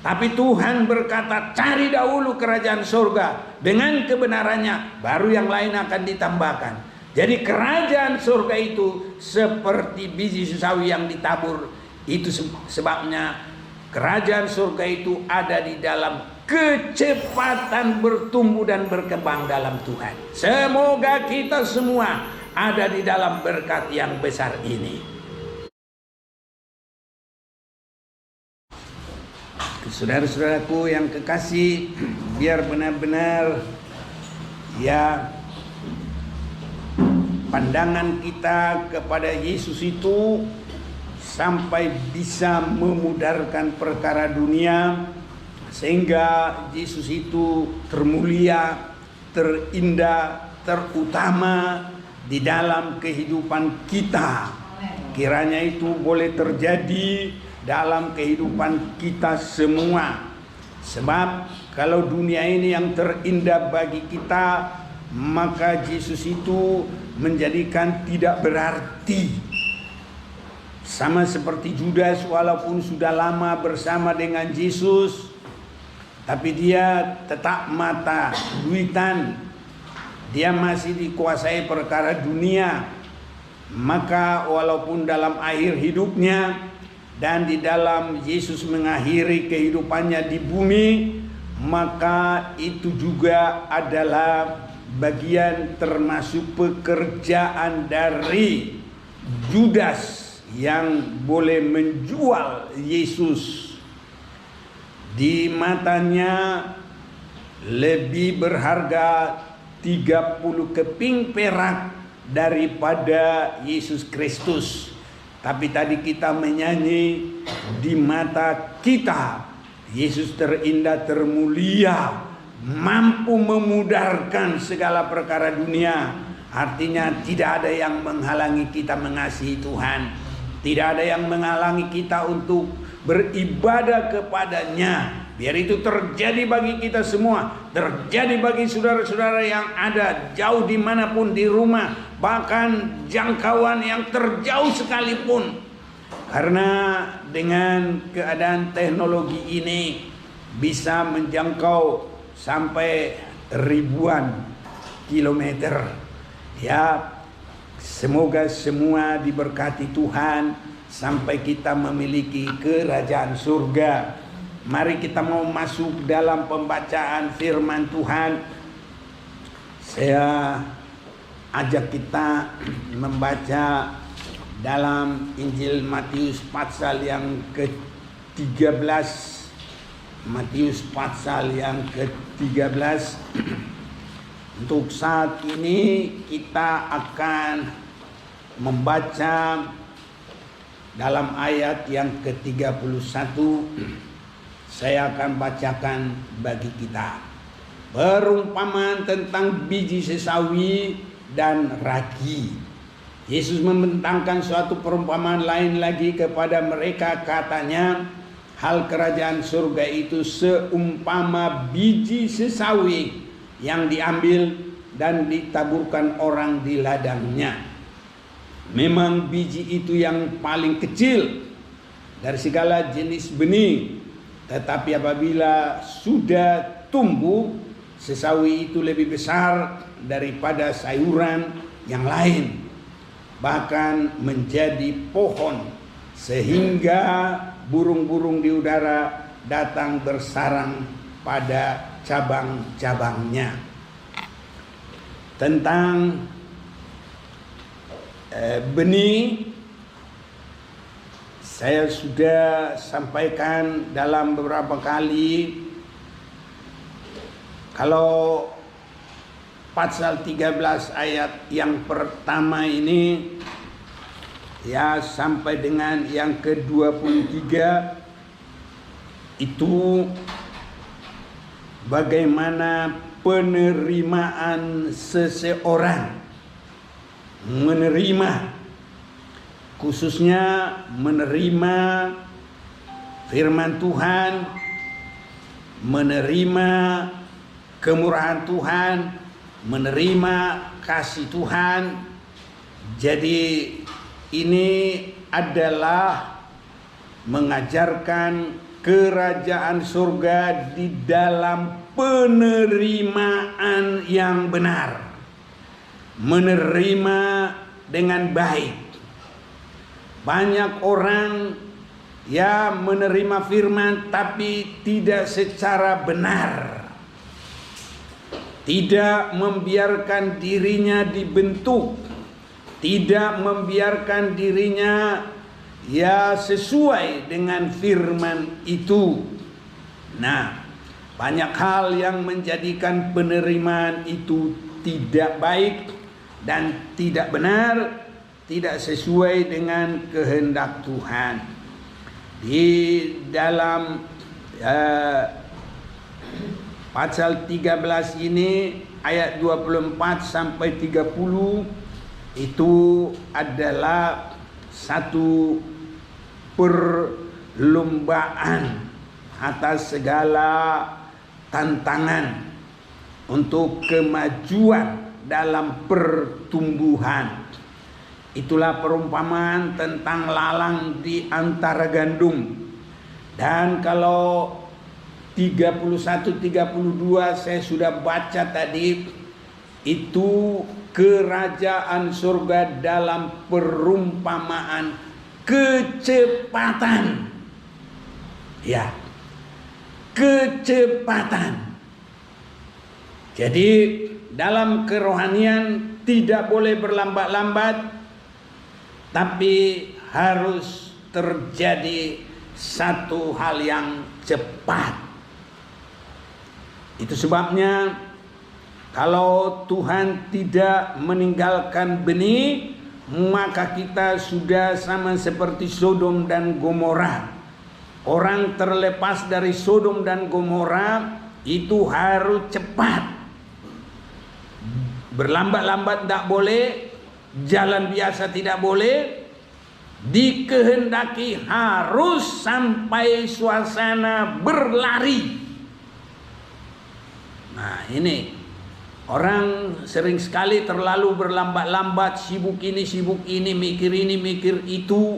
Tapi Tuhan berkata, cari dahulu kerajaan surga dengan kebenarannya, baru yang lain akan ditambahkan. Jadi kerajaan surga itu seperti biji sawi yang ditabur. Itu sebabnya kerajaan surga itu ada di dalam kecepatan bertumbuh dan berkembang dalam Tuhan. Semoga kita semua ada di dalam berkat yang besar ini. Saudara-saudaraku yang kekasih, biar benar-benar ya pandangan kita kepada Yesus itu sampai bisa memudarkan perkara dunia, sehingga Yesus itu termulia, terindah, terutama di dalam kehidupan kita. Kiranya itu boleh terjadi dalam kehidupan kita semua. Sebab kalau dunia ini yang terindah bagi kita, maka Yesus itu menjadikan tidak berarti. Sama seperti Judas, walaupun sudah lama bersama dengan Yesus, tapi dia tetap mata duitan. Dia masih dikuasai perkara dunia. Maka walaupun dalam akhir hidupnya dan di dalam Yesus mengakhiri kehidupannya di bumi, maka itu juga adalah bagian termasuk pekerjaan dari Judas yang boleh menjual Yesus. Di matanya lebih berharga 30 keping perak daripada Yesus Kristus. Tapi tadi kita menyanyi, di mata kita Yesus terindah, termulia, mampu memudarkan segala perkara dunia. Artinya tidak ada yang menghalangi kita mengasihi Tuhan. Tidak ada yang menghalangi kita untuk beribadah kepadanya. Biar itu terjadi bagi kita semua, terjadi bagi saudara-saudara yang ada jauh dimanapun di rumah, bahkan jangkauan yang terjauh sekalipun. Karena dengan keadaan teknologi ini bisa menjangkau sampai ribuan kilometer. Ya, semoga semua diberkati Tuhan sampai kita memiliki kerajaan surga. Mari kita mau masuk dalam pembacaan firman Tuhan. Saya ajak kita membaca dalam Injil Matius pasal yang ke-13. Matius pasal yang ke-13. Untuk saat ini kita akan membaca dalam ayat yang ke-31. Saya akan bacakan bagi kita perumpamaan tentang biji sesawi dan ragi. Yesus membentangkan suatu perumpamaan lain lagi kepada mereka, katanya, hal kerajaan surga itu seumpama biji sesawi yang diambil dan ditaburkan orang di ladangnya. Memang biji itu yang paling kecil dari segala jenis benih, tetapi apabila sudah tumbuh, sesawi itu lebih besar daripada sayuran yang lain, bahkan menjadi pohon, sehingga burung-burung di udara datang bersarang pada cabang-cabangnya. Tentang benih, saya sudah sampaikan dalam beberapa kali. Kalau pasal 13 ayat yang pertama ini ya sampai dengan yang ke-23 itu bagaimana penerimaan seseorang menerima, khususnya menerima firman Tuhan, menerima kemurahan Tuhan, menerima kasih Tuhan. Jadi ini adalah mengajarkan kerajaan surga di dalam penerimaan yang benar, menerima dengan baik. Banyak orang yang menerima firman tapi tidak secara benar, tidak membiarkan dirinya dibentuk, tidak membiarkan dirinya sesuai dengan firman itu. Nah, banyak hal yang menjadikan penerimaan itu tidak baik dan tidak benar, tidak sesuai dengan kehendak Tuhan. Di dalam pasal 13 ini ayat 24 sampai 30 itu adalah satu perlombaan atas segala tantangan untuk kemajuan dalam pertumbuhan. Itulah perumpamaan tentang lalang di antara gandum. Dan kalau 31-32 saya sudah baca tadi, itu kerajaan surga dalam perumpamaan kecepatan. Ya, kecepatan. Jadi dalam kerohanian tidak boleh berlambat-lambat, tapi harus terjadi satu hal yang cepat. Itu sebabnya kalau Tuhan tidak meninggalkan benih, maka kita sudah sama seperti Sodom dan Gomora. Orang terlepas dari Sodom dan Gomora itu harus cepat. Berlambat-lambat tidak boleh, jalan biasa tidak boleh, dikehendaki harus sampai suasana berlari. Nah, ini orang sering sekali terlalu berlambat-lambat, sibuk ini, mikir itu.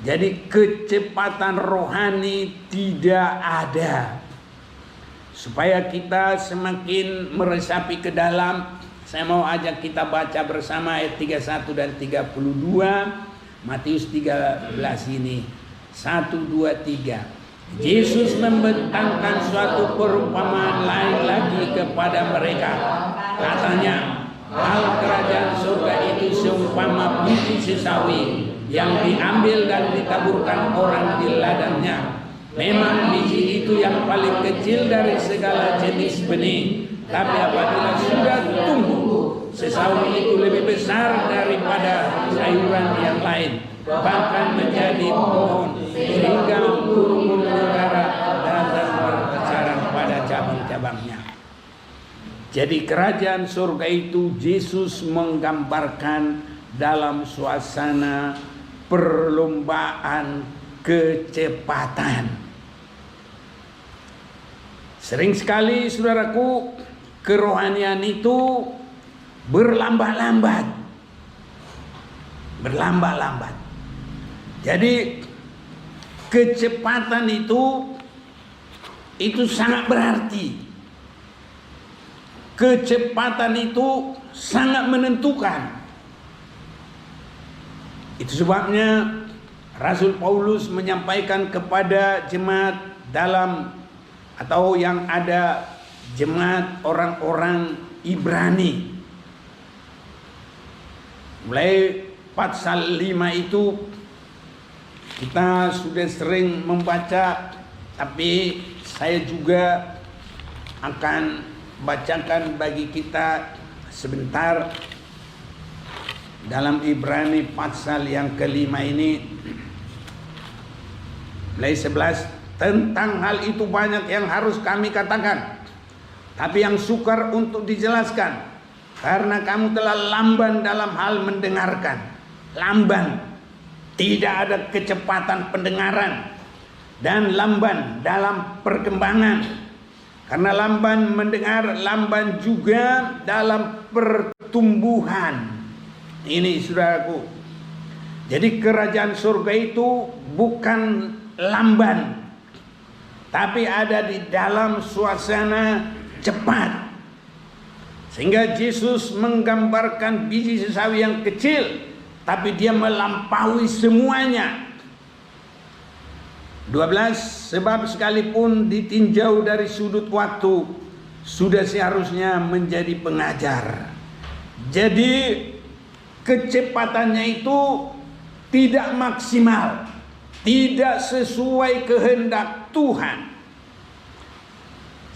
Jadi kecepatan rohani tidak ada. Supaya kita semakin meresapi ke dalam, saya mau ajak kita baca bersama ayat 31 dan 32 Matius 13 ini. 1, 2, 3. Yesus membentangkan suatu perumpamaan lain lagi kepada mereka. Katanya, hal kerajaan surga itu seumpama biji sesawi yang diambil dan ditaburkan orang di ladangnya. Memang biji itu yang paling kecil dari segala jenis benih, tapi apabila sudah tumbuh, sesawi itu lebih besar daripada sayuran yang lain, bahkan menjadi pohon, sehingga burung-burung udara datang berterbangan pada cabang-cabangnya. Jadi kerajaan surga itu Yesus menggambarkan dalam suasana perlombaan kecepatan. Sering sekali saudaraku, kerohanian itu berlambat-lambat. Jadi kecepatan itu sangat berarti. Kecepatan itu sangat menentukan. Itu sebabnya Rasul Paulus menyampaikan kepada jemaat dalam atau yang ada jemaat orang-orang Ibrani. Mulai pasal 5 itu kita sudah sering membaca, tapi saya juga akan bacakan bagi kita sebentar dalam Ibrani pasal yang kelima ini. Mulai 11, tentang hal itu banyak yang harus kami katakan, tapi yang sukar untuk dijelaskan, karena kamu telah lamban dalam hal mendengarkan. Lamban, tidak ada kecepatan pendengaran, dan lamban dalam perkembangan. Karena lamban mendengar, lamban juga dalam pertumbuhan. Ini saudaraku. Jadi kerajaan surga itu bukan lamban, tapi ada di dalam suasana cepat. Sehingga Yesus menggambarkan biji sesawi yang kecil, tapi dia melampaui semuanya. 12, sebab sekalipun ditinjau dari sudut waktu, sudah seharusnya menjadi pengajar. Jadi kecepatannya itu tidak maksimal, tidak sesuai kehendak Tuhan.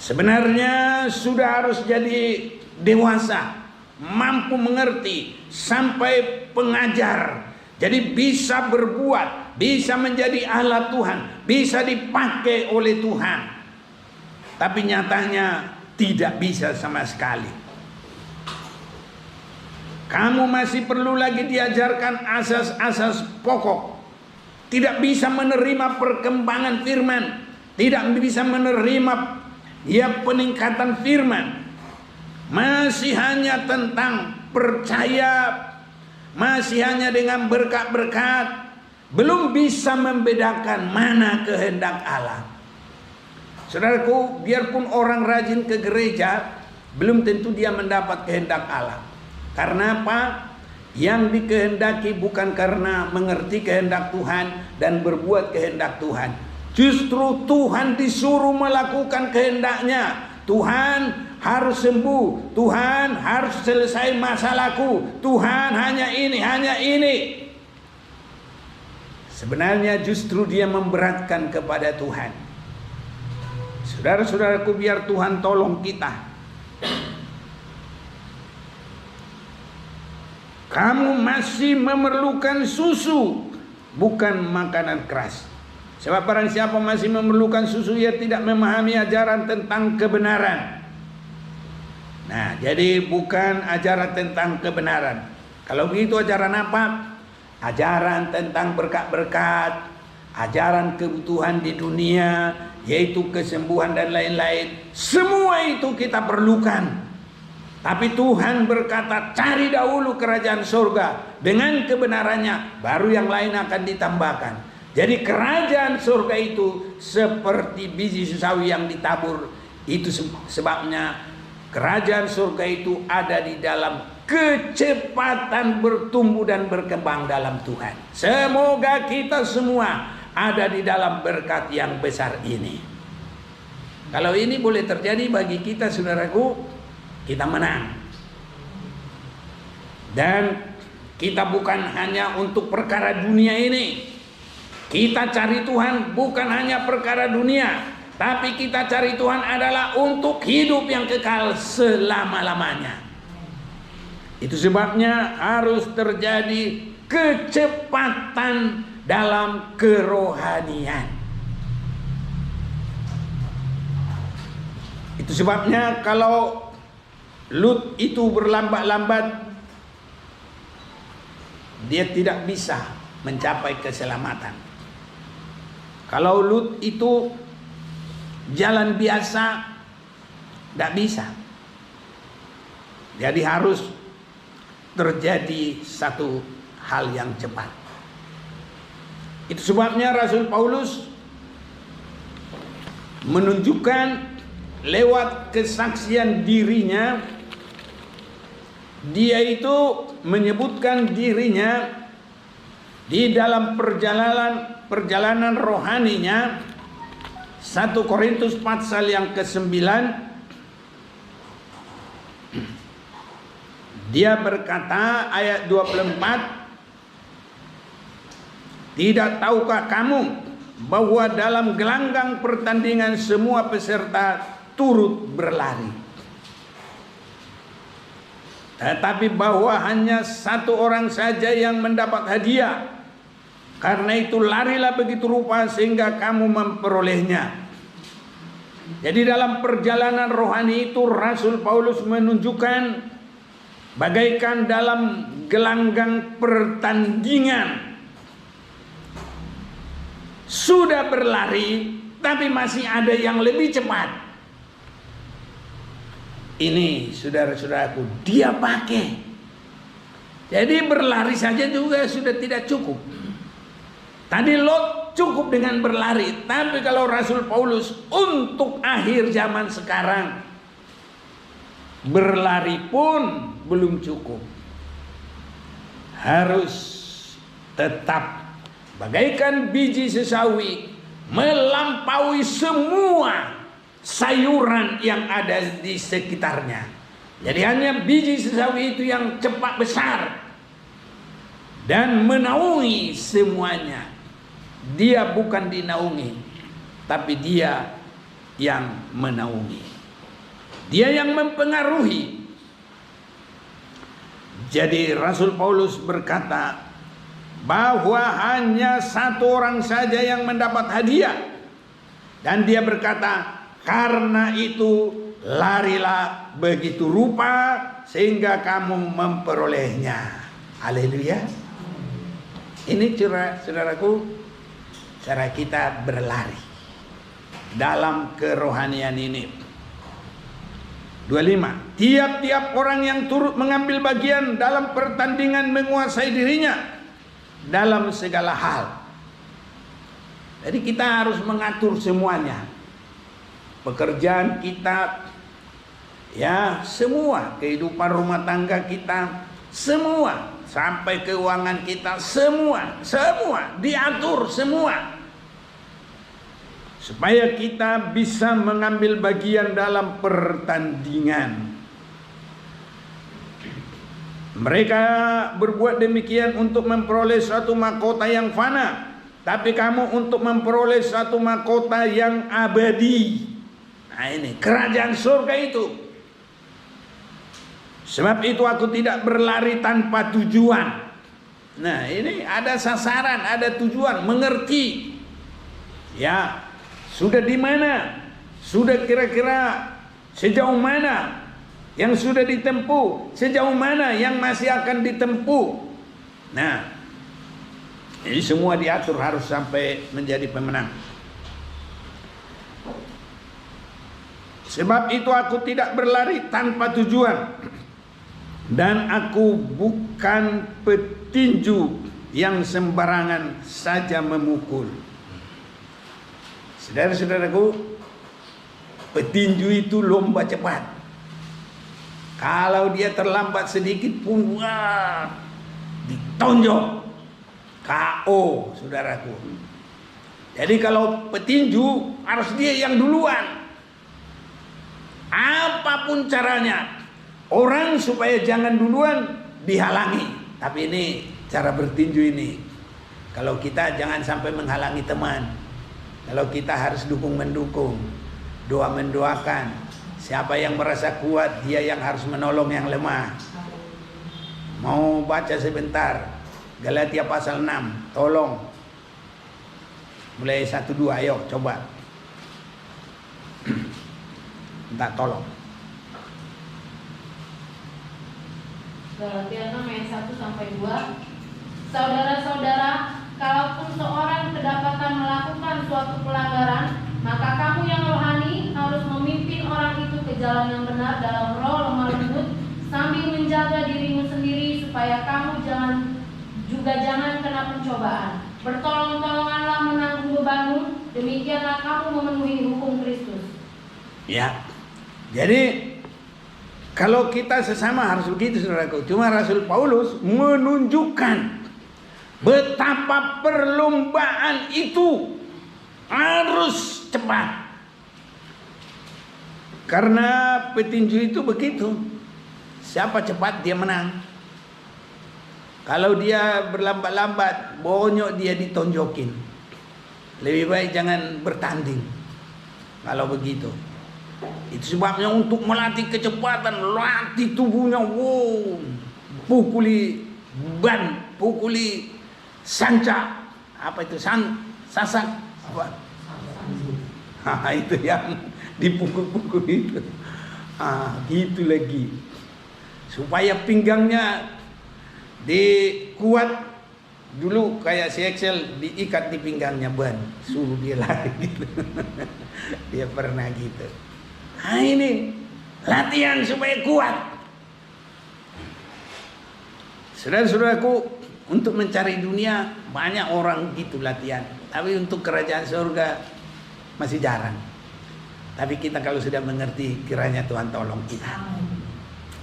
Sebenarnya sudah harus jadi dewasa, mampu mengerti, sampai pengajar. Jadi bisa berbuat, bisa menjadi alat Tuhan, bisa dipakai oleh Tuhan. Tapi nyatanya tidak bisa sama sekali. Kamu masih perlu lagi diajarkan asas-asas pokok. Tidak bisa menerima perkembangan firman, tidak bisa menerima peningkatan firman. Masih hanya tentang percaya, masih hanya dengan berkat-berkat, belum bisa membedakan mana kehendak Allah. Saudaraku, biarpun orang rajin ke gereja, belum tentu dia mendapat kehendak Allah. Karena apa? Yang dikehendaki bukan karena mengerti kehendak Tuhan dan berbuat kehendak Tuhan. Justru Tuhan disuruh melakukan kehendaknya. Tuhan harus sembuh, Tuhan harus selesai masalahku, Tuhan hanya ini, hanya ini. Sebenarnya justru dia memberatkan kepada Tuhan. Saudara-saudaraku, biar Tuhan tolong kita. Kamu masih memerlukan susu, bukan makanan keras. Sebab barang siapa masih memerlukan susu, ia tidak memahami ajaran tentang kebenaran. Nah, jadi bukan ajaran tentang kebenaran. Kalau begitu ajaran apa? Ajaran tentang berkat-berkat, ajaran kebutuhan di dunia, yaitu kesembuhan dan lain-lain. Semua itu kita perlukan. Tapi Tuhan berkata, cari dahulu kerajaan surga dengan kebenarannya, baru yang lain akan ditambahkan. Jadi kerajaan surga itu seperti biji sesawi yang ditabur. Itu sebabnya kerajaan surga itu ada di dalam kecepatan bertumbuh dan berkembang dalam Tuhan. Semoga kita semua ada di dalam berkat yang besar ini. Kalau ini boleh terjadi bagi kita, saudaraku, kita menang. Dan kita bukan hanya untuk perkara dunia ini. Kita cari Tuhan bukan hanya perkara dunia, tapi kita cari Tuhan adalah untuk hidup yang kekal selama-lamanya. Itu sebabnya harus terjadi kecepatan dalam kerohanian. Itu sebabnya kalau Lut itu berlambat-lambat, dia tidak bisa mencapai keselamatan. Kalau Lut itu jalan biasa, tidak bisa. Jadi harus terjadi satu hal yang cepat. Itu sebabnya Rasul Paulus menunjukkan lewat kesaksian dirinya, dia itu menyebutkan dirinya di dalam perjalanan rohaninya. 1 Korintus pasal yang ke-9, dia berkata ayat 24, tidak tahukah kamu bahwa dalam gelanggang pertandingan semua peserta turut berlari, tetapi bahwa hanya satu orang saja yang mendapat hadiah. Karena itu larilah begitu rupa sehingga kamu memperolehnya. Jadi dalam perjalanan rohani itu Rasul Paulus menunjukkan bagaikan dalam gelanggang pertandingan. Sudah berlari, tapi masih ada yang lebih cepat. Ini saudara-saudaraku, dia pakai. Jadi berlari saja juga sudah tidak cukup. Tadi Lot cukup dengan berlari. Tapi kalau Rasul Paulus untuk akhir zaman sekarang, berlari pun belum cukup. Harus tetap bagaikan biji sesawi melampaui semua sayuran yang ada di sekitarnya. Jadi hanya biji sesawi itu yang cepat besar dan menaungi semuanya. Dia bukan dinaungi, tapi dia yang menaungi. Dia yang mempengaruhi. Jadi Rasul Paulus berkata bahwa hanya satu orang saja yang mendapat hadiah. Dan dia berkata, karena itu larilah begitu rupa sehingga kamu memperolehnya. Haleluya. Ini saudaraku, cara kita berlari dalam kerohanian ini. 25. Tiap-tiap orang yang turut mengambil bagian dalam pertandingan menguasai dirinya dalam segala hal. Jadi kita harus mengatur semuanya. Pekerjaan kita, ya semua, kehidupan rumah tangga kita, semua, sampai keuangan kita, semua diatur semua. Supaya kita bisa mengambil bagian dalam pertandingan. Mereka berbuat demikian untuk memperoleh suatu mahkota yang fana, tapi kamu untuk memperoleh suatu mahkota yang abadi. Nah ini kerajaan surga itu. Sebab itu aku tidak berlari tanpa tujuan. Nah ini ada sasaran, ada tujuan, mengerti. Ya, sudah di mana? Sudah kira-kira sejauh mana yang sudah ditempuh, sejauh mana yang masih akan ditempuh. Nah, ini semua diatur harus sampai menjadi pemenang. Sebab itu aku tidak berlari tanpa tujuan, dan aku bukan petinju yang sembarangan saja memukul. Saudara-saudaraku, petinju itu lomba cepat. Kalau dia terlambat sedikit pun, wah, ditonjok, KO, saudaraku. Jadi kalau petinju harus dia yang duluan. Apapun caranya, orang supaya jangan duluan dihalangi. Tapi ini cara bertinju ini. Kalau kita jangan sampai menghalangi teman. Kalau kita harus dukung-mendukung, doa-mendoakan. Siapa yang merasa kuat, dia yang harus menolong yang lemah. Mau baca sebentar Galatia pasal 6, tolong. Mulai 1-2, ayo coba. Minta tolong. Galatia 6 ayat 1-2. Saudara-saudara, kalaupun seorang kedapatan melakukan suatu pelanggaran, maka kamu yang rohani harus memimpin orang itu ke jalan yang benar dalam roh lemah lembut, sambil menjaga dirimu sendiri supaya kamu jangan kena pencobaan. Bertolong-tolonganlah menanggung bebanmu, demikianlah kamu memenuhi hukum Kristus. Ya, jadi kalau kita sesama harus begitu, saudaraku. Cuma Rasul Paulus menunjukkan betapa perlombaan itu harus cepat. Karena petinju itu begitu. Siapa cepat dia menang. Kalau dia berlambat-lambat, bonyok dia ditonjokin. Lebih baik jangan bertanding kalau begitu. Itu sebabnya untuk melatih kecepatan, latih tubuhnya, wow, pukuli ban, pukuli sanca, apa itu, sasak, apa? Itu yang dipukul-pukul itu. Gitu lagi. Supaya pinggangnya dikuat. Dulu kayak si Excel diikat di pinggangnya ban, suruh dia lari gitu. Dia pernah gitu. Nah ini latihan supaya kuat. Saudara-saudaraku, untuk mencari dunia banyak orang gitu latihan. Tapi untuk kerajaan surga masih jarang. Tapi kita kalau sudah mengerti, kiranya Tuhan tolong kita.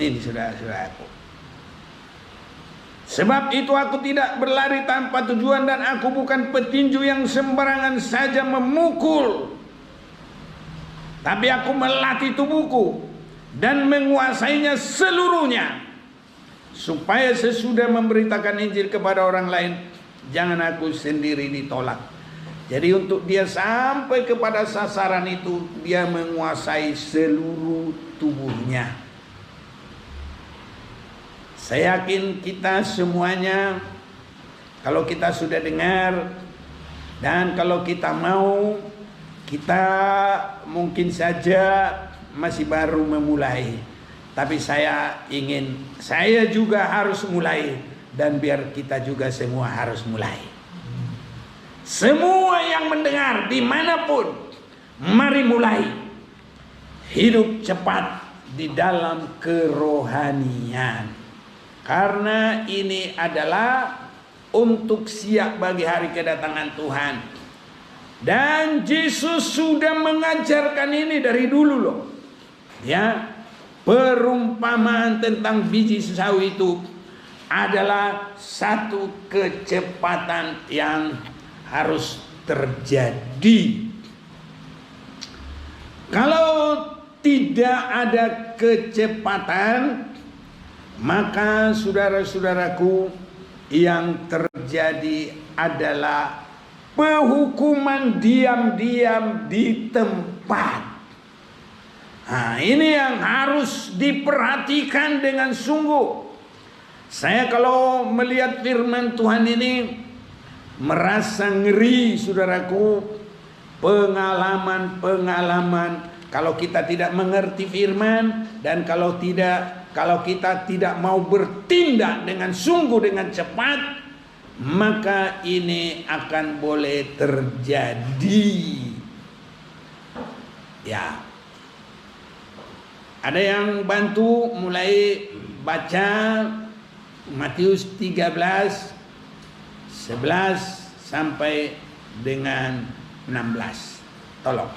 Ini saudara-saudaraku. Sebab itu aku tidak berlari tanpa tujuan, dan aku bukan petinju yang sembarangan saja memukul. Tapi aku melatih tubuhku dan menguasainya seluruhnya, supaya sesudah memberitakan Injil kepada orang lain, jangan aku sendiri ditolak. Jadi untuk dia sampai kepada sasaran itu, dia menguasai seluruh tubuhnya. Saya yakin kita semuanya, kalau kita sudah dengar dan kalau kita mau, kita mungkin saja masih baru memulai. Tapi saya juga harus mulai, dan biar kita juga semua harus mulai. Semua yang mendengar dimanapun, mari mulai hidup cepat di dalam kerohanian. Karena ini adalah untuk siap bagi hari kedatangan Tuhan. Dan Yesus sudah mengajarkan ini dari dulu loh. Ya, perumpamaan tentang biji sawi itu adalah satu kecepatan yang harus terjadi. Kalau tidak ada kecepatan, maka saudara-saudaraku, yang terjadi adalah penghukuman diam-diam di tempat. Nah, ini yang harus diperhatikan dengan sungguh. Saya kalau melihat firman Tuhan ini merasa ngeri, saudaraku. Pengalaman-pengalaman kalau kita tidak mengerti firman, dan kalau kita tidak mau bertindak dengan sungguh, dengan cepat, maka ini akan boleh terjadi. Ya. Ada yang bantu mulai baca Matius 13 11 sampai dengan 16. Tolong.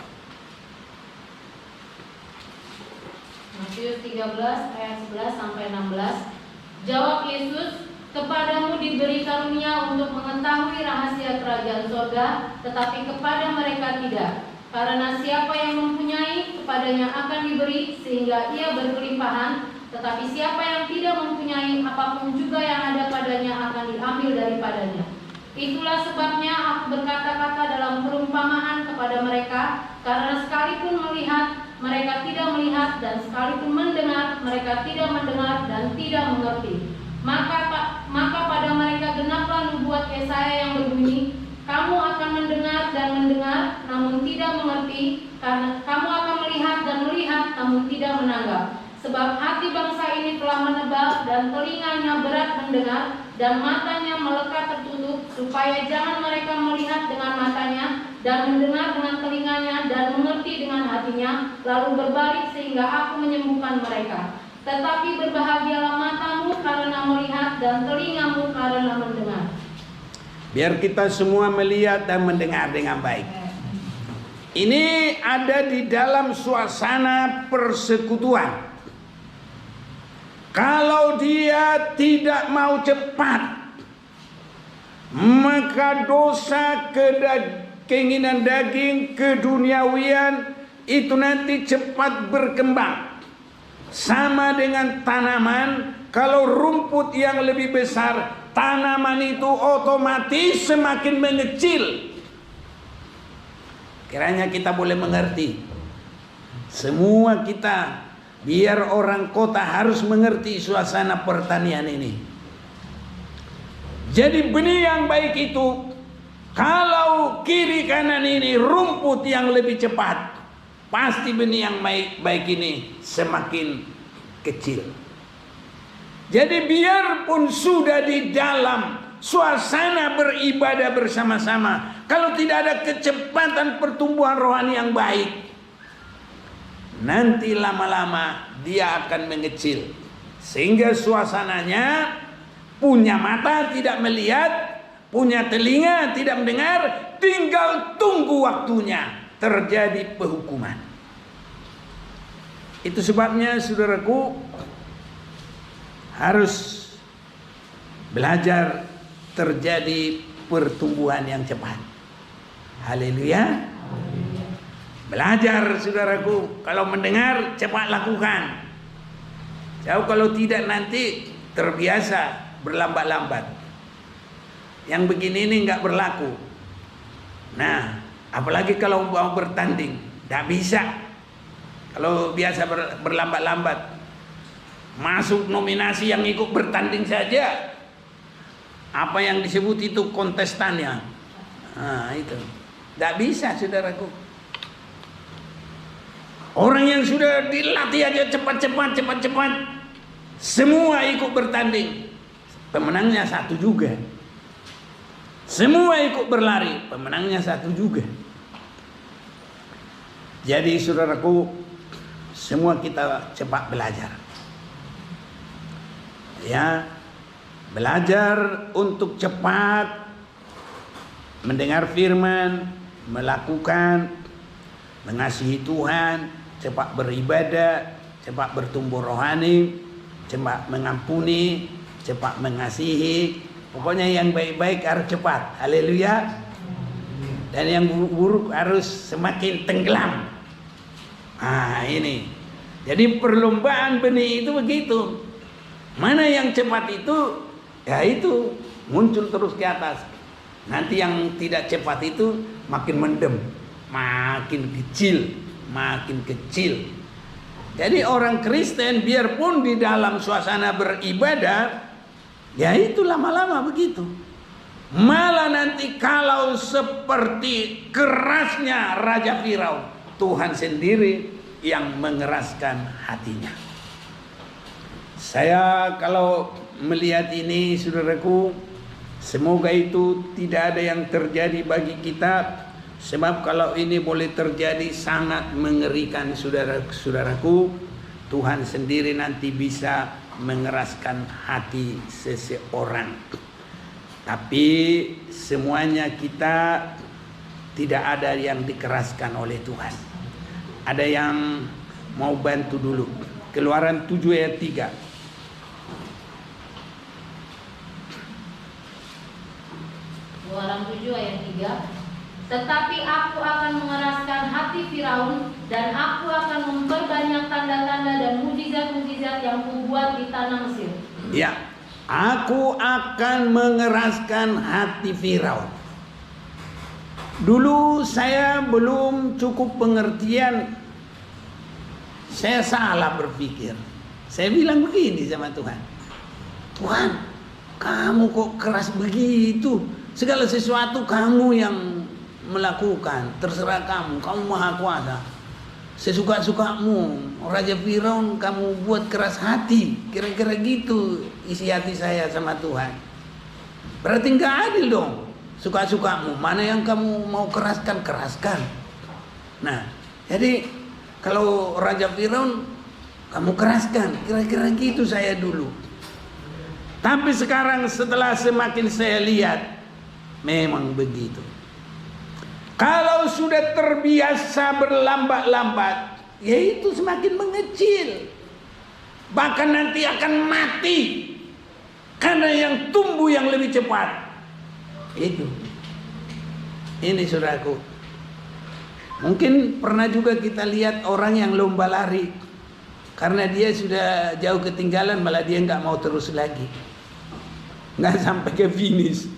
Matius 13 ayat 11 sampai 16. Jawab Yesus, kepadamu diberi karunia untuk mengetahui rahasia kerajaan surga, tetapi kepada mereka tidak. Karena siapa yang mempunyai, kepadanya akan diberi sehingga ia berkelimpahan, tetapi siapa yang tidak mempunyai, apapun juga yang ada padanya akan diambil daripadanya. Itulah sebabnya aku berkata-kata dalam perumpamaan kepada mereka, karena sekalipun melihat mereka tidak melihat, dan sekalipun mendengar mereka tidak mendengar dan tidak mengerti. Maka pada mereka genaplah nubuat Yesaya yang berbunyi, kamu akan mendengar dan mendengar, namun tidak mengerti, karena kamu akan melihat dan melihat, namun tidak menanggap. Sebab hati bangsa ini telah menebal, dan telinganya berat mendengar, dan matanya melekat tertutup, supaya jangan mereka melihat dengan matanya, dan mendengar dengan telinganya, dan mengerti dengan hatinya, lalu berbalik sehingga aku menyembuhkan mereka. Tetapi berbahagialah matamu karena melihat, dan telingamu karena mendengar. Biar kita semua melihat dan mendengar dengan baik. Ini ada di dalam suasana persekutuan. Kalau dia tidak mau cepat, maka dosa, keinginan daging, keduniawian itu nanti cepat berkembang. Sama dengan tanaman, kalau rumput yang lebih besar, tanaman itu otomatis semakin mengecil. Kiranya kita boleh mengerti. Semua kita, biar orang kota harus mengerti suasana pertanian ini. Jadi benih yang baik itu, kalau kiri kanan ini rumput yang lebih cepat, pasti benih yang baik ini semakin kecil. Jadi biarpun sudah di dalam suasana beribadah bersama-sama, kalau tidak ada kecepatan pertumbuhan rohani yang baik, nanti lama-lama dia akan mengecil. Sehingga suasananya punya mata tidak melihat, punya telinga tidak mendengar, tinggal tunggu waktunya terjadi penghukuman. Itu sebabnya saudaraku harus belajar terjadi pertumbuhan yang cepat. Haleluya. Belajar saudaraku, kalau mendengar cepat lakukan. Jauh kalau tidak nanti terbiasa berlambat-lambat. Yang begini ini nggak berlaku. Nah, apalagi kalau mau bertanding, nggak bisa. Kalau biasa berlambat-lambat, masuk nominasi yang ikut bertanding saja. Apa yang disebut itu kontestannya. Nah, itu nggak bisa saudaraku. Orang yang sudah dilatih aja cepat-cepat, semua ikut bertanding, pemenangnya satu juga. Semua ikut berlari, pemenangnya satu juga. Jadi saudaraku, semua kita cepat belajar. Ya, belajar untuk cepat mendengar firman, melakukan, mengasihi Tuhan, cepat beribadah, cepat bertumbuh rohani, cepat mengampuni, cepat mengasihi. Pokoknya yang baik-baik harus cepat. Haleluya. Dan yang buruk-buruk harus semakin tenggelam. Ah, ini. Jadi perlombaan benih itu begitu. Mana yang cepat itu, ya itu muncul terus ke atas. Nanti yang tidak cepat itu makin mendem, makin kecil. Makin kecil. Jadi orang Kristen biarpun di dalam suasana beribadah, ya itu lama-lama begitu. Malah nanti kalau seperti kerasnya Raja Firaun, Tuhan sendiri yang mengeraskan hatinya. Saya kalau melihat ini saudaraku, semoga itu tidak ada yang terjadi bagi kita. Sebab kalau ini boleh terjadi sangat mengerikan saudara-saudaraku. Tuhan sendiri nanti bisa mengeraskan hati seseorang. Tapi semuanya kita tidak ada yang dikeraskan oleh Tuhan. Ada yang mau bantu dulu. Keluaran 7 ayat 3. Keluaran 7 ayat 3. Tetapi aku akan mengeraskan hati Firaun, dan aku akan memperbanyak tanda-tanda dan mujizat-mujizat yang kubuat di tanah Mesir. Ya, aku akan mengeraskan hati Firaun. Dulu saya belum cukup pengertian. Saya salah berpikir. Saya bilang begini sama Tuhan. Tuhan, kamu kok keras begitu? Segala sesuatu kamu yang melakukan, terserah kamu maha kuasa, sesuka-sukamu. Raja Firaun kamu buat keras hati, kira-kira gitu isi hati saya sama Tuhan. Berarti nggak adil dong, suka-sukamu, mana yang kamu mau keraskan. Nah, jadi kalau Raja Firaun kamu keraskan, kira-kira gitu saya dulu. Tapi sekarang setelah semakin saya lihat, memang begitu. Kalau sudah terbiasa berlambat-lambat, ya itu semakin mengecil. Bahkan nanti akan mati. Karena yang tumbuh yang lebih cepat. Itu. Ini saudaraku. Mungkin pernah juga kita lihat orang yang lomba lari. Karena dia sudah jauh ketinggalan, malah dia nggak mau terus lagi. Nggak sampai ke finish.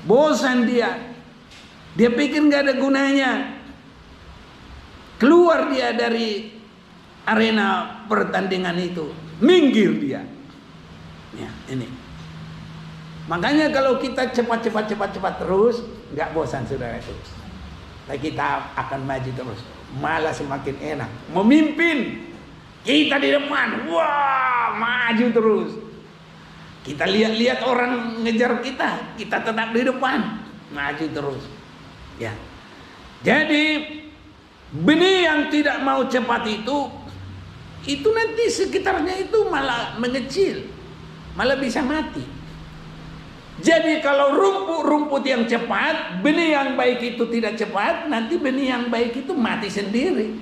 Bosan dia. Dia pikir nggak ada gunanya. Keluar dia dari arena pertandingan itu, minggir dia. Ya, ini. Makanya kalau kita cepat terus, nggak bosan saudara itu. Nah, kita akan maju terus, malah semakin enak. Memimpin, kita di depan, wah maju terus. Kita lihat orang ngejar kita tetap di depan, maju terus. Ya, jadi benih yang tidak mau cepat itu nanti sekitarnya itu malah mengecil, malah bisa mati. Jadi kalau rumput-rumput yang cepat, benih yang baik itu tidak cepat, nanti benih yang baik itu mati sendiri.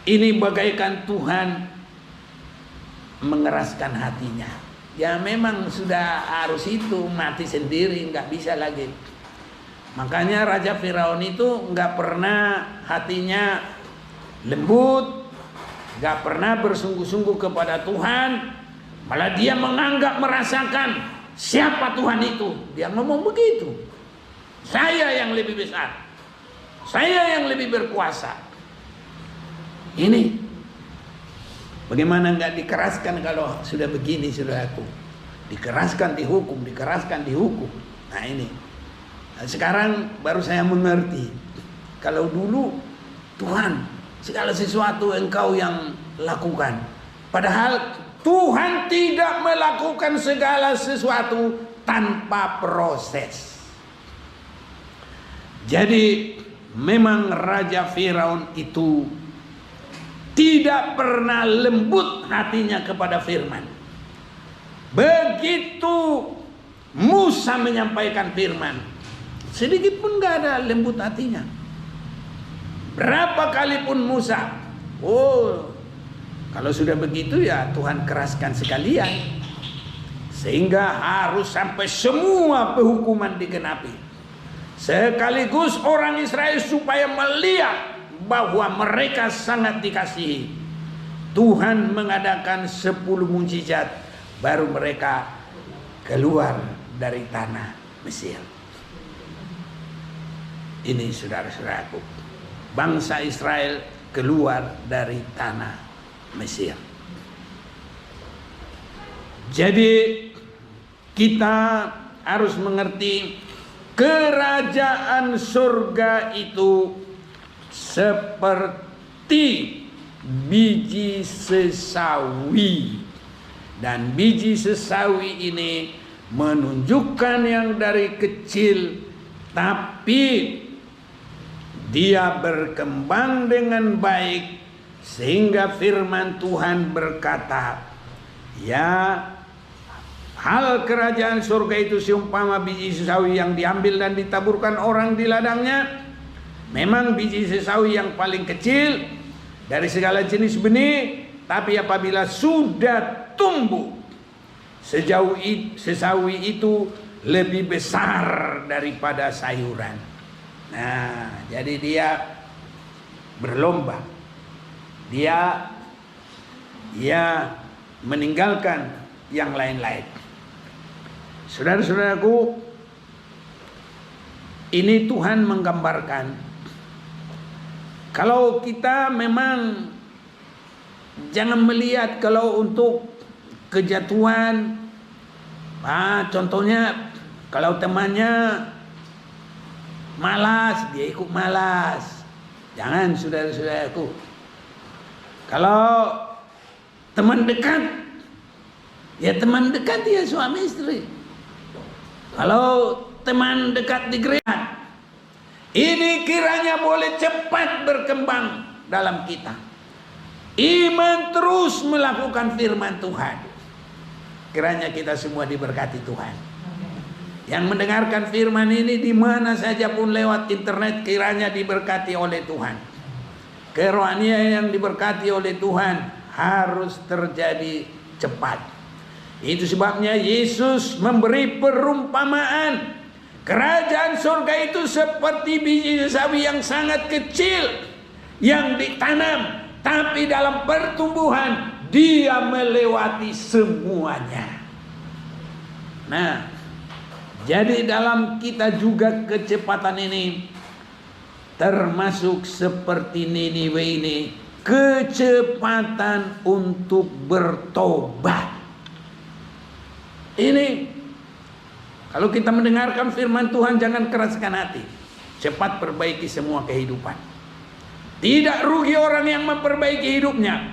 Ini bagaikan Tuhan mengeraskan hatinya. Ya memang sudah harus itu, mati sendiri, nggak bisa lagi. Makanya Raja Firaun itu nggak pernah hatinya lembut, nggak pernah bersungguh-sungguh kepada Tuhan. Malah dia menganggap, merasakan siapa Tuhan itu. Dia ngomong begitu. Saya yang lebih besar, saya yang lebih berkuasa. Ini bagaimana nggak dikeraskan kalau sudah begini, saudaraku? Dikeraskan dihukum, dikeraskan dihukum. Nah ini. Nah, sekarang baru saya mengerti. Kalau dulu Tuhan segala sesuatu engkau yang lakukan. Padahal Tuhan tidak melakukan segala sesuatu tanpa proses. Jadi memang Raja Firaun itu tidak pernah lembut hatinya kepada firman. Begitu Musa menyampaikan firman, sedikit pun gak ada lembut hatinya. Berapa kali pun Musa, kalau sudah begitu ya Tuhan keraskan sekalian, sehingga harus sampai semua penghukuman digenapi. Sekaligus orang Israel supaya melihat bahwa mereka sangat dikasihi. Tuhan mengadakan 10 mukjizat, baru mereka keluar dari tanah Mesir. Ini saudara-saudaraku, bangsa Israel keluar dari tanah Mesir. Jadi kita harus mengerti kerajaan surga itu seperti biji sesawi. Dan biji sesawi ini menunjukkan yang dari kecil, tapi dia berkembang dengan baik, sehingga firman Tuhan berkata, ya, hal kerajaan surga itu seumpama biji sesawi yang diambil dan ditaburkan orang di ladangnya. Memang biji sesawi yang paling kecil dari segala jenis benih, tapi apabila sudah tumbuh, sesawi itu lebih besar daripada sayuran. Nah, jadi dia berlomba. Dia meninggalkan yang lain-lain. Saudara-saudaraku, ini Tuhan menggambarkan kalau kita memang jangan melihat kalau untuk kejatuhan, contohnya kalau temannya malas, dia ikut malas. Jangan, saudara-saudaraku. Kalau teman dekat, ya teman dekat ya suami istri. Kalau teman dekat di gereja, ini kiranya boleh cepat berkembang dalam kita. Iman terus melakukan firman Tuhan. Kiranya kita semua diberkati Tuhan. Yang mendengarkan firman ini di mana saja pun lewat internet, kiranya diberkati oleh Tuhan. Kerohanian yang diberkati oleh Tuhan harus terjadi cepat. Itu sebabnya Yesus memberi perumpamaan. Kerajaan surga itu seperti biji sesawi yang sangat kecil yang ditanam, tapi dalam pertumbuhan dia melewati semuanya. Nah, jadi dalam kita juga kecepatan ini termasuk seperti Niniwe ini, kecepatan untuk bertobat. Ini kalau kita mendengarkan firman Tuhan, jangan keraskan hati. Cepat perbaiki semua kehidupan. Tidak rugi orang yang memperbaiki hidupnya.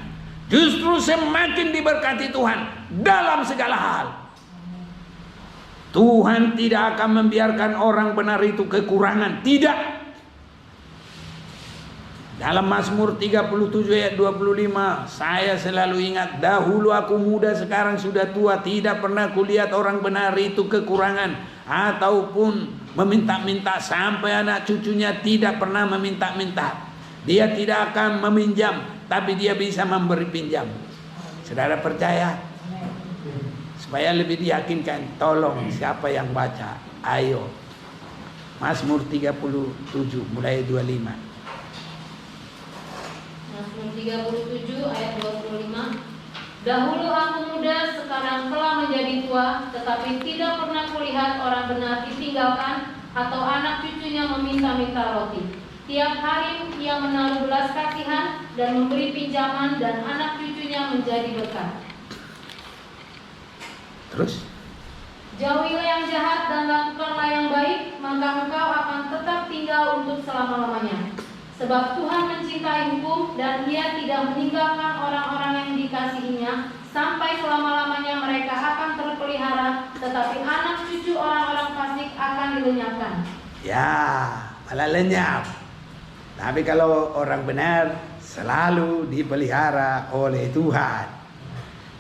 Justru semakin diberkati Tuhan dalam segala hal. Tuhan tidak akan membiarkan orang benar itu kekurangan. Tidak. Dalam Mazmur 37 ayat 25, saya selalu ingat, dahulu aku muda sekarang sudah tua, tidak pernah kulihat orang benar itu kekurangan ataupun meminta-minta, sampai anak cucunya tidak pernah meminta-minta. Dia tidak akan meminjam, tapi dia bisa memberi pinjam. Saudara percaya? Supaya lebih diyakinkan, tolong siapa yang baca, ayo. Mazmur 37 mulai 25. Mazmur 37 ayat 25. Dahulu aku muda, sekarang telah menjadi tua, tetapi tidak pernah kulihat orang benar ditinggalkan atau anak cucunya meminta-minta roti. Tiap hari ia menaruh belas kasihan dan memberi pinjaman, dan anak cucunya menjadi berkat. Terus? Jauhilah yang jahat dan lakukanlah yang baik, maka engkau akan tetap tinggal untuk selama-lamanya. Sebab Tuhan mencintai hukum, dan Ia tidak meninggalkan orang-orang yang dikasihinya. Sampai selama-lamanya mereka akan terpelihara, tetapi anak cucu orang-orang fasik akan dilenyapkan. Ya, malah lenyap. Tapi kalau orang benar selalu dipelihara oleh Tuhan.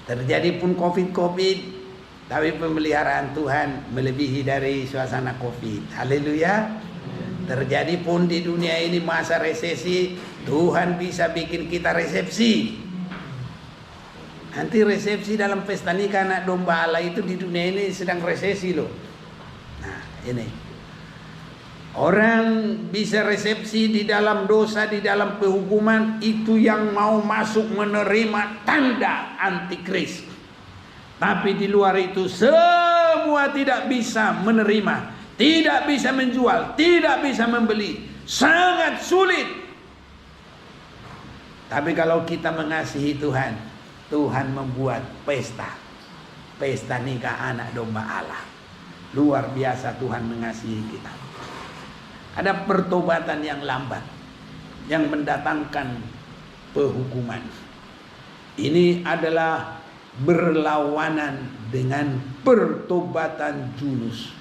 Terjadi pun COVID, tapi pemeliharaan Tuhan melebihi dari suasana COVID. Haleluya. Terjadi pun di dunia ini masa resesi, Tuhan bisa bikin kita resepsi. Nanti resepsi dalam pesta nikah anak domba Allah itu di dunia ini sedang resesi loh. Nah ini, orang bisa resepsi di dalam dosa, di dalam penghukuman, itu yang mau masuk menerima tanda antikris. Tapi di luar itu semua tidak bisa menerima, tidak bisa menjual, tidak bisa membeli, sangat sulit. Tapi kalau kita mengasihi Tuhan, Tuhan membuat pesta nikah anak domba Allah. Luar biasa Tuhan mengasihi kita. Ada pertobatan yang lambat yang mendatangkan penghukuman. Ini adalah berlawanan dengan pertobatan Yunus.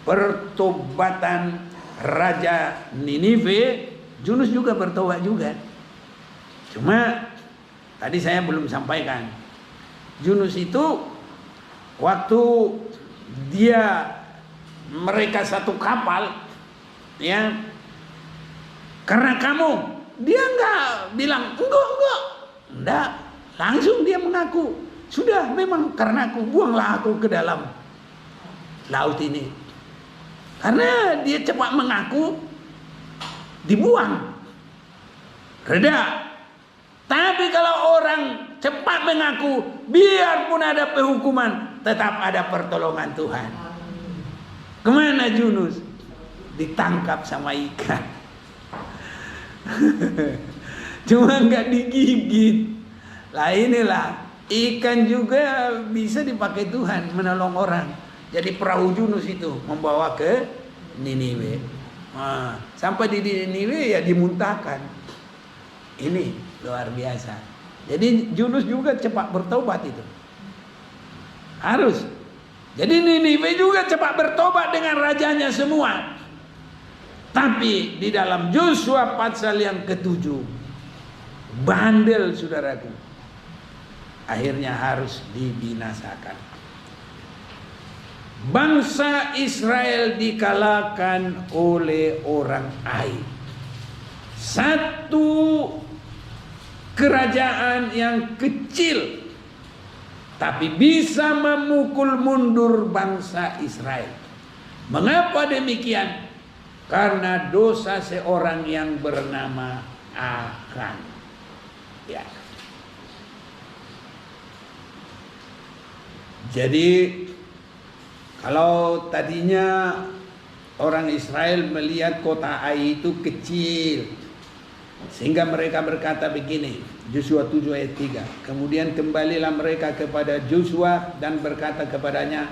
Pertobatan Raja Ninive, Yunus juga bertobat juga. Cuma tadi saya belum sampaikan, Yunus itu waktu mereka satu kapal, ya, karena kamu, dia enggak bilang enggak, langsung dia mengaku, sudah memang karena aku, buanglah aku ke dalam laut ini. Karena dia cepat mengaku, dibuang, reda. Tapi kalau orang cepat mengaku, biarpun ada penghukuman, tetap ada pertolongan Tuhan. Kemana Yunus? Ditangkap sama ikan. Cuma nggak digigit. Lah inilah, ikan juga bisa dipakai Tuhan menolong orang. Jadi perahu Yunus itu membawa ke Niniwe. Nah, sampai di Niniwe ya dimuntahkan. Ini luar biasa. Jadi Yunus juga cepat bertobat itu. Harus. Jadi Niniwe juga cepat bertobat dengan rajanya semua. Tapi di dalam Yosua pasal yang ke-7, bandel saudaraku, akhirnya harus dibinasakan. Bangsa Israel dikalahkan oleh orang Ai. Satu kerajaan yang kecil, tapi bisa memukul mundur bangsa Israel. Mengapa demikian? Karena dosa seorang yang bernama Akan. Ya. Jadi kalau tadinya orang Israel melihat kota Ai itu kecil, sehingga mereka berkata begini, Yosua 7 ayat 3. Kemudian kembalilah mereka kepada Yosua dan berkata kepadanya,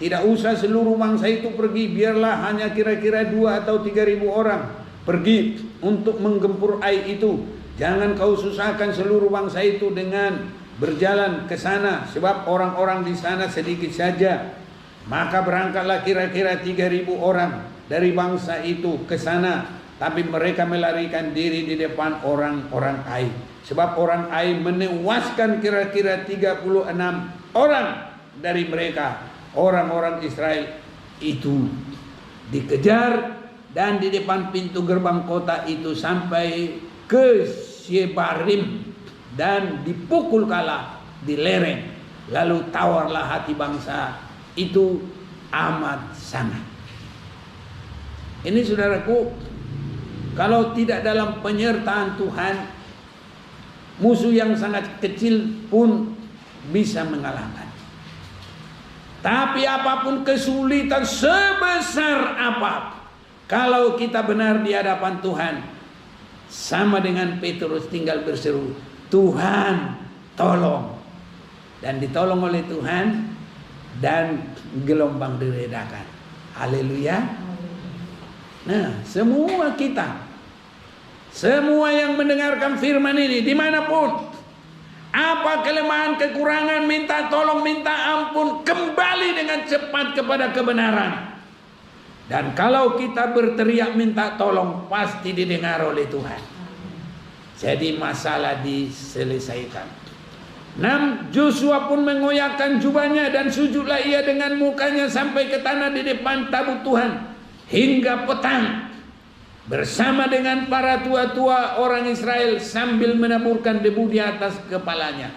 tidak usah seluruh bangsa itu pergi, biarlah hanya kira-kira 2 atau 3.000 orang pergi untuk menggempur Ai itu. Jangan kau susahkan seluruh bangsa itu dengan berjalan ke sana, sebab orang-orang di sana sedikit saja. Maka berangkatlah kira-kira 3.000 orang dari bangsa itu ke sana, tapi mereka melarikan diri di depan orang-orang Ai. Sebab orang Ai menewaskan kira-kira 36 orang dari mereka. Orang-orang Israel itu dikejar dan di depan pintu gerbang kota itu sampai ke Shebarim dan dipukul kalah di lereng. Lalu tawarlah hati bangsa itu amat sangat. Ini saudaraku, kalau tidak dalam penyertaan Tuhan, musuh yang sangat kecil pun bisa mengalahkan. Tapi apapun kesulitan sebesar apa, kalau kita benar di hadapan Tuhan, sama dengan Petrus tinggal berseru, Tuhan tolong. Dan ditolong oleh Tuhan dan gelombang diredakan. Haleluya. Nah, semua kita, semua yang mendengarkan firman ini dimanapun, apa kelemahan, kekurangan, minta tolong, minta ampun, kembali dengan cepat kepada kebenaran. Dan kalau kita berteriak minta tolong, pasti didengar oleh Tuhan. Jadi masalah diselesaikan. 6. Joshua pun mengoyakkan jubahnya dan sujudlah ia dengan mukanya sampai ke tanah di depan tabut Tuhan hingga petang, bersama dengan para tua-tua orang Israel sambil menaburkan debu di atas kepalanya.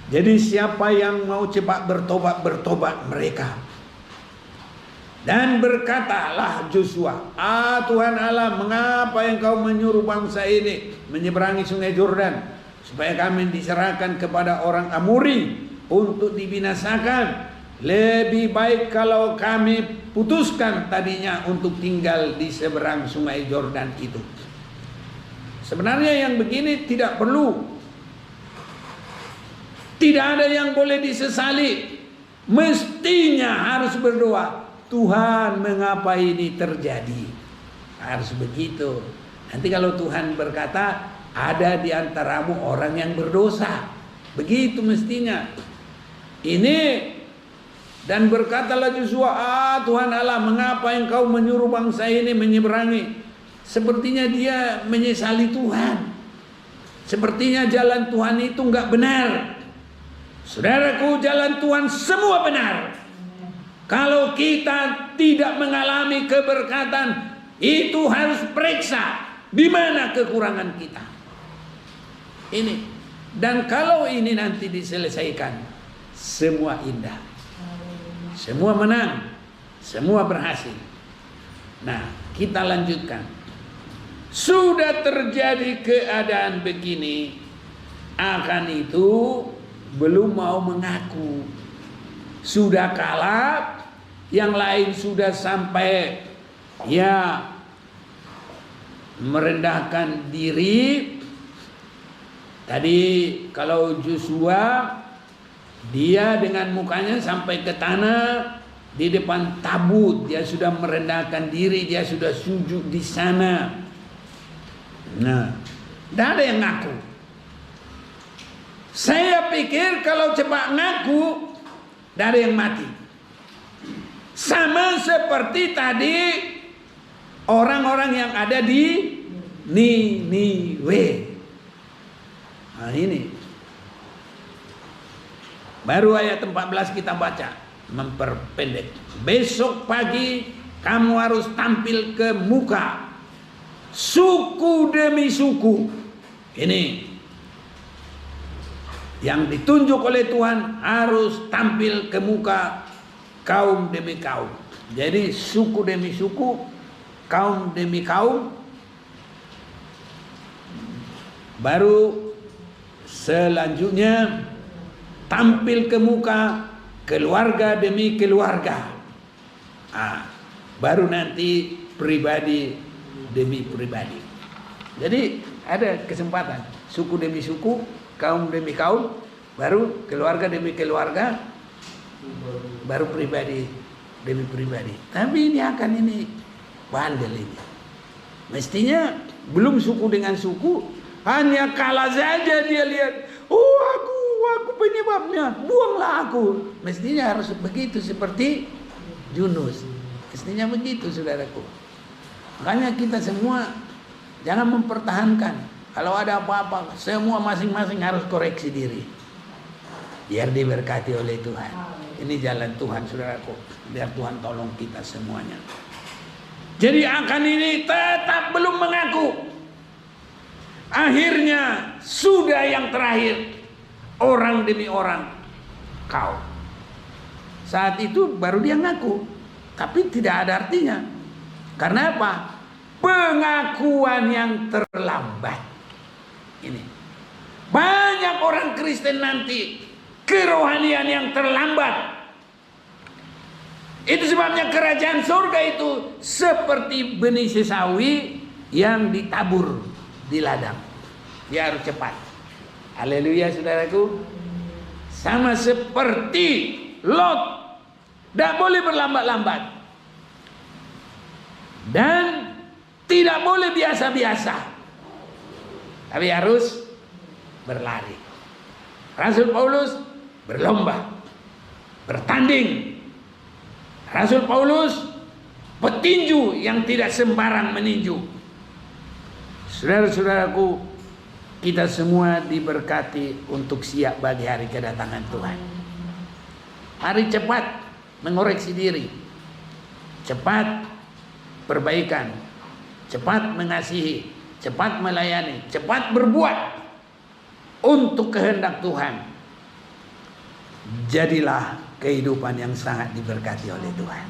Jadi siapa yang mau cepat bertobat, bertobat mereka. Dan berkatalah Joshua, Tuhan Allah, mengapa engkau menyuruh bangsa ini menyeberangi sungai Yordan, supaya kami diserahkan kepada orang Amori untuk dibinasakan? Lebih baik kalau kami putuskan tadinya untuk tinggal di seberang sungai Yordan itu. Sebenarnya yang begini tidak perlu, tidak ada yang boleh disesali. Mestinya harus berdoa, Tuhan mengapa ini terjadi? Harus begitu. Nanti kalau Tuhan berkata, ada di antaramu orang yang berdosa, begitu mestinya. Ini, dan berkatalah Joshua, Tuhan Allah, mengapa engkau menyuruh bangsa ini menyeberangi? Sepertinya dia menyesali Tuhan. Sepertinya jalan Tuhan itu enggak benar. Saudaraku, jalan Tuhan semua benar. Kalau kita tidak mengalami keberkatan, itu harus periksa di mana kekurangan kita. Ini, dan kalau ini nanti diselesaikan, semua indah, semua menang, semua berhasil. Nah, kita lanjutkan. Sudah terjadi keadaan begini, akan itu belum mau mengaku. Sudah kalah, yang lain sudah sampai ya merendahkan diri. Tadi kalau Joshua, dia dengan mukanya sampai ke tanah di depan tabut, dia sudah merendahkan diri, dia sudah sujud di sana. Nah, tidak ada yang ngaku. Saya pikir kalau cepat ngaku, tidak ada yang mati. Sama seperti tadi orang-orang yang ada di Niniwe. Nah ini baru ayat 14 kita baca, memperpendek. Besok pagi kamu harus tampil ke muka, suku demi suku. Ini yang ditunjuk oleh Tuhan, harus tampil ke muka, kaum demi kaum. Jadi suku demi suku, kaum demi kaum. Baru selanjutnya tampil ke muka, keluarga demi keluarga. Baru nanti pribadi demi pribadi. Jadi ada kesempatan, suku demi suku, kaum demi kaum, baru keluarga demi keluarga, baru pribadi demi pribadi. Tapi ini akan ini bandel ini. Mestinya belum suku dengan suku, hanya kalah saja dia lihat, aku penyebabnya, buanglah aku. Mestinya harus begitu seperti Yunus. Mestinya begitu, saudaraku. Makanya kita semua jangan mempertahankan. Kalau ada apa-apa, semua masing-masing harus koreksi diri. Biar diberkati oleh Tuhan. Ini jalan Tuhan, saudaraku. Biar Tuhan tolong kita semuanya. Jadi akan ini tetap belum mengaku. Akhirnya sudah yang terakhir. Orang demi orang. Kau. Saat itu baru dia ngaku. Tapi tidak ada artinya. Karena apa? Pengakuan yang terlambat. Ini. Banyak orang Kristen nanti kerohanian yang terlambat. Itu sebabnya kerajaan surga itu seperti benih sesawi yang ditabur di ladang. Dia harus cepat. Haleluya, saudaraku. Sama seperti Lot. Tidak boleh berlambat-lambat. Dan tidak boleh biasa-biasa. Tapi harus berlari. Rasul Paulus berlomba, bertanding. Rasul Paulus petinju yang tidak sembarang meninju. Saudara-saudaraku, kita semua diberkati untuk siap bagi hari kedatangan Tuhan. Mari cepat mengoreksi diri, cepat perbaikan, cepat mengasihi, cepat melayani, cepat berbuat untuk kehendak Tuhan. Jadilah kehidupan yang sangat diberkati oleh Tuhan.